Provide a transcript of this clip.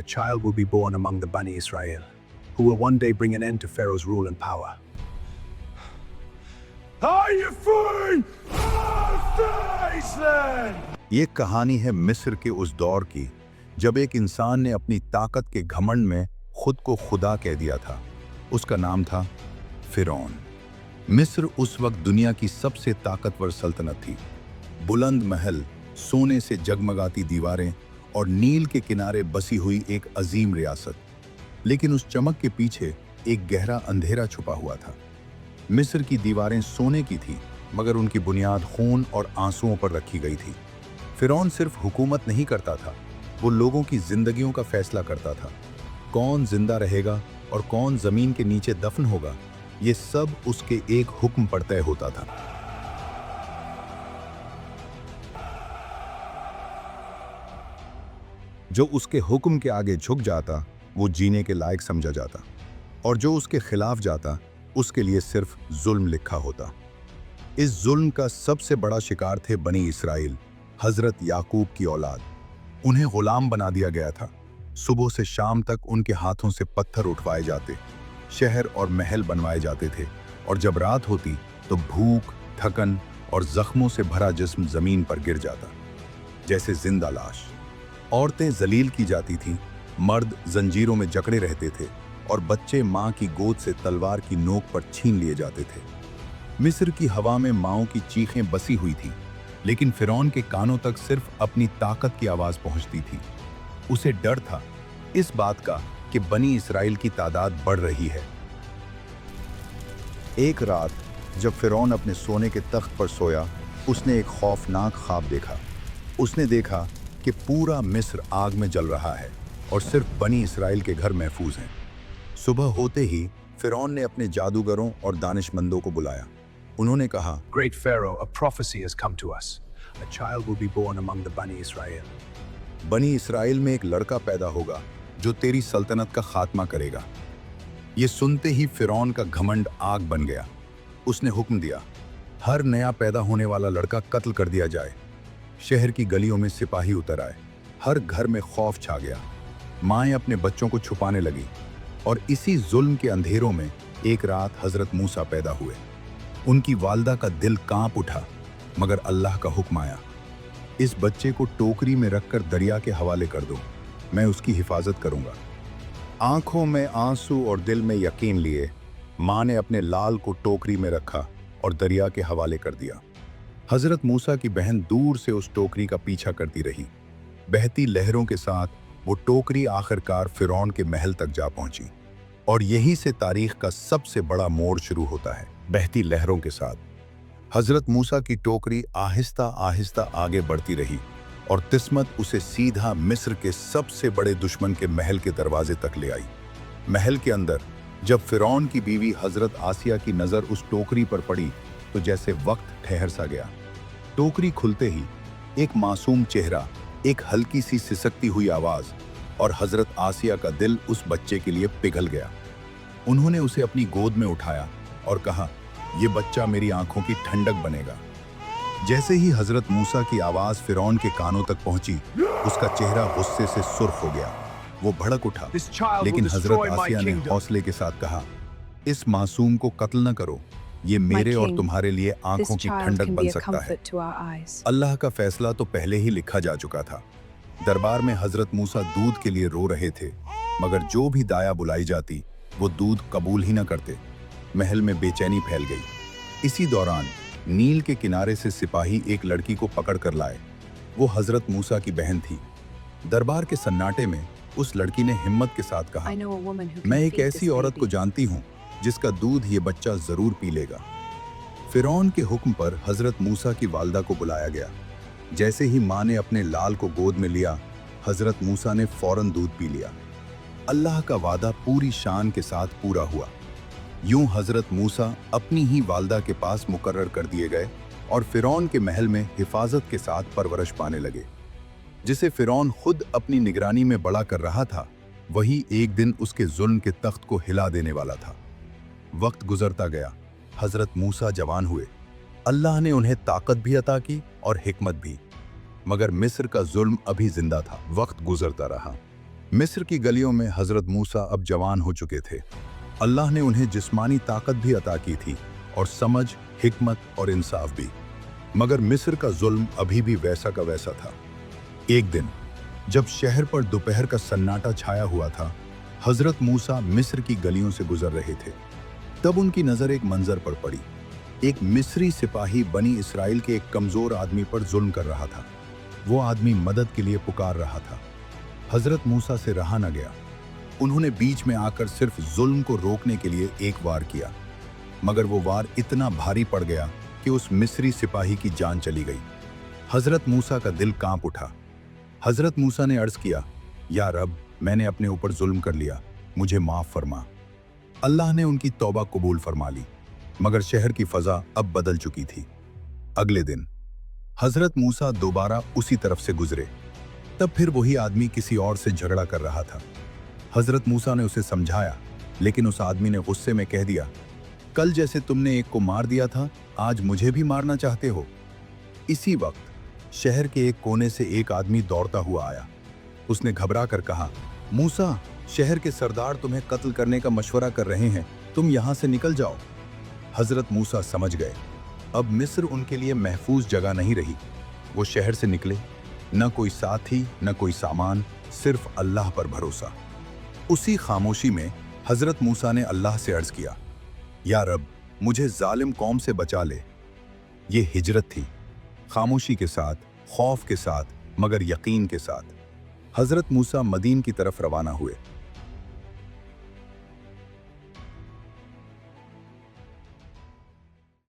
child will be born among the Bani Israel, who will one day bring an end to Pharaoh's rule and power. Are you free? Iceland! ये कहानी है मिस्र के उस दौर की जब एक इंसान ने अपनी ताकत के घमंड में खुद को खुदा कह दिया था। उसका नाम था फिरौन। मिस्र उस वक्त दुनिया की सबसे ताकतवर सल्तनत थी। बुलंद महल, सोने से जगमगाती दीवारें और नील के किनारे बसी हुई एक अजीम रियासत। लेकिन उस चमक के पीछे एक गहरा अंधेरा छुपा हुआ था। मिस्र की दीवारें सोने की थी, मगर उनकी बुनियाद खून और आंसुओं पर रखी गई थी। फिरौन सिर्फ हुकूमत नहीं करता था, वो लोगों की जिंदगियों का फैसला करता था। कौन जिंदा रहेगा और कौन जमीन के नीचे दफन होगा, ये सब उसके एक हुक्म पर तय होता था। जो उसके हुक्म के आगे झुक जाता वो जीने के लायक समझा जाता, और जो उसके खिलाफ जाता उसके लिए सिर्फ जुल्म लिखा होता। इस जुल्म का सबसे बड़ा शिकार थे बनी इसराइल, हजरत याकूब की औलाद। उन्हें गुलाम बना दिया गया था। सुबह से शाम तक उनके हाथों से पत्थर उठवाए जाते, शहर और महल बनवाए जाते थे, और जब रात होती तो भूख, थकन और जख्मों से भरा जिस्म जमीन पर गिर जाता, जैसे जिंदा लाश। औरतें जलील की जाती थीं, मर्द जंजीरों में जकड़े रहते थे, और बच्चे माँ की गोद से तलवार की नोक पर छीन लिए जाते थे। मिस्र की हवा में माँओं की चीखें बसी हुई थी, लेकिन फिरौन के कानों तक सिर्फ अपनी ताकत की आवाज पहुंचती थी। उसे डर था इस बात का कि बनी इसराइल की तादाद बढ़ रही है। एक रात जब फिरौन अपने सोने के तख्त पर सोया, उसने एक खौफनाक ख्वाब देखा। उसने देखा कि पूरा मिस्र आग में जल रहा है और सिर्फ बनी इसराइल के घर महफूज हैं। सुबह होते ही फिरौन ने अपने जादूगरों और दानिशमंदों को बुलाया। उन्होंने कहा, Great Pharaoh, a prophecy has come to us. A child will be born among the Bani Israel. बनी इसराइल में एक लड़का पैदा होगा जो तेरी सल्तनत का खात्मा करेगा। ये सुनते ही फिरौन का घमंड आग बन गया। उसने हुक्म दिया, हर नया पैदा होने वाला लड़का कत्ल कर दिया जाए। शहर की गलियों में सिपाही उतर आए। हर घर में खौफ छा गया। माएँ अपने बच्चों को छुपाने लगी, और इसी जुल्म के अंधेरों में एक रात हजरत मूसा पैदा हुए। उनकी वालदा का दिल कांप उठा, मगर अल्लाह का हुक्म आया, इस बच्चे को टोकरी में रखकर दरिया के हवाले कर दो, मैं उसकी हिफाजत करूंगा। आंखों में आंसू और दिल में यकीन लिए माँ ने अपने लाल को टोकरी में रखा और दरिया के हवाले कर दिया। हजरत मूसा की बहन दूर से उस टोकरी का पीछा करती रही। बहती लहरों के साथ वो टोकरी आखिरकार फिरौन के महल तक जा पहुंची, और यहीं से तारीख का सबसे बड़ा मोड़ शुरू होता है। बहती लहरों के साथ हजरत मूसा की टोकरी आहिस्ता आहिस्ता आगे बढ़ती रही, और किस्मत उसे सीधा मिस्र के सबसे बड़े दुश्मन के महल के दरवाजे तक ले आई। महल के अंदर जब फिरौन की बीवी हजरत आसिया की नजर उस टोकरी पर पड़ी तो जैसे वक्त ठहर सा गया। टोकरी खुलते ही एक मासूम चेहरा, एक हल्की सी सिसकती हुई आवाज, और हजरत आसिया का दिल उस बच्चे के लिए पिघल गया। उन्होंने उसे अपनी गोद में उठाया और कहा, ये बच्चा मेरी आंखों की ठंडक बनेगा। जैसे ही हजरत मूसा की आवाज फिरौन के कानों तक पहुंची, उसका चेहरा गुस्से से सुर्ख हो गया। वो भड़क उठा, लेकिन हजरत आसिया ने हौसले के साथ कहा, इस मासूम को कत्ल न करो, ये मेरे और तुम्हारे लिए आंखों की ठंडक बन सकता है। अल्लाह का फैसला तो पहले ही लिखा जा चुका था। दरबार में हजरत मूसा दूध के लिए रो रहे थे, मगर जो भी दाया बुलाई जाती वो दूध कबूल ही न करते। महल में बेचैनी फैल गई। इसी दौरान नील के किनारे से सिपाही एक लड़की को पकड़ कर लाए। वो हजरत मूसा की बहन थी। दरबार के सन्नाटे में उस लड़की ने हिम्मत के साथ कहा, मैं एक ऐसी औरत को जानती हूँ जिसका दूध ये बच्चा जरूर पी लेगा। फिरौन के हुक्म पर हजरत मूसा की वालदा को बुलाया गया। जैसे ही माँ ने अपने लाल को गोद में लिया, हजरत मूसा ने फौरन दूध पी लिया। अल्लाह का वादा पूरी शान के साथ पूरा हुआ। यूं हजरत मूसा अपनी ही वालदा के पास मुकर्रर कर दिए गए और फिरौन के महल में हिफाजत के साथ परवरिश पाने लगे। जिसे फिरौन खुद अपनी निगरानी में बड़ा कर रहा था, वही एक दिन उसके जुल्म के तख्त को हिला देने वाला था। वक्त गुजरता गया। हजरत मूसा जवान हुए। अल्लाह ने उन्हें ताकत भी अता की और हिकमत भी, मगर मिस्र का जुल्म अभी जिंदा था। वक्त गुजरता रहा। मिस्र की गलियों में हजरत मूसा अब जवान हो चुके थे। अल्लाह ने उन्हें जिस्मानी ताकत भी अता की थी और समझ, हिकमत और इंसाफ भी। मगर मिस्र का जुल्म अभी भी वैसा का वैसा था। एक दिन जब शहर पर दोपहर का सन्नाटा छाया हुआ था, हजरत मूसा मिस्र की गलियों से गुजर रहे थे। तब उनकी नजर एक मंजर पर पड़ी। एक मिस्री सिपाही बनी इसराइल के एक कमजोर आदमी पर जुल्म कर रहा था। वो आदमी मदद के लिए पुकार रहा था। हजरत मूसा से रहा न गया। उन्होंने बीच में आकर सिर्फ जुल्म को रोकने के लिए एक वार किया, मगर वो वार इतना भारी पड़ गया कि उस मिस्री सिपाही की जान चली गई। हजरत मूसा का दिल कांप उठा। हजरत मूसा ने अर्ज किया, या रब, मैंने अपने ऊपर जुल्म कर लिया, मुझे माफ फरमा। अल्लाह ने उनकी तौबा कबूल फरमा ली, मगर शहर की फजा अब बदल चुकी थी। अगले दिन हजरत मूसा दोबारा उसी तरफ से गुजरे। तब फिर वही आदमी किसी और से झगड़ा कर रहा था। हजरत मूसा ने उसे समझाया, लेकिन उस आदमी ने गुस्से में कह दिया, कल जैसे तुमने एक को मार दिया था, आज मुझे भी मारना चाहते हो। इसी वक्त शहर के एक कोने से एक आदमी दौड़ता हुआ आया। उसने घबरा कर कहा, मूसा, शहर के सरदार तुम्हें कत्ल करने का मशवरा कर रहे हैं, तुम यहां से निकल जाओ। हजरत मूसा समझ गए, अब मिस्र उनके लिए महफूज जगह नहीं रही। वो शहर से निकले, न कोई साथी, न कोई सामान, सिर्फ अल्लाह पर भरोसा। उसी खामोशी में हजरत मूसा ने अल्लाह से अर्ज किया, या रब, मुझे जालिम कौम से बचा ले। ये हिजरत थी, खामोशी के साथ, खौफ के साथ, मगर यकीन के साथ। हजरत मूसा मदीन की तरफ रवाना हुए।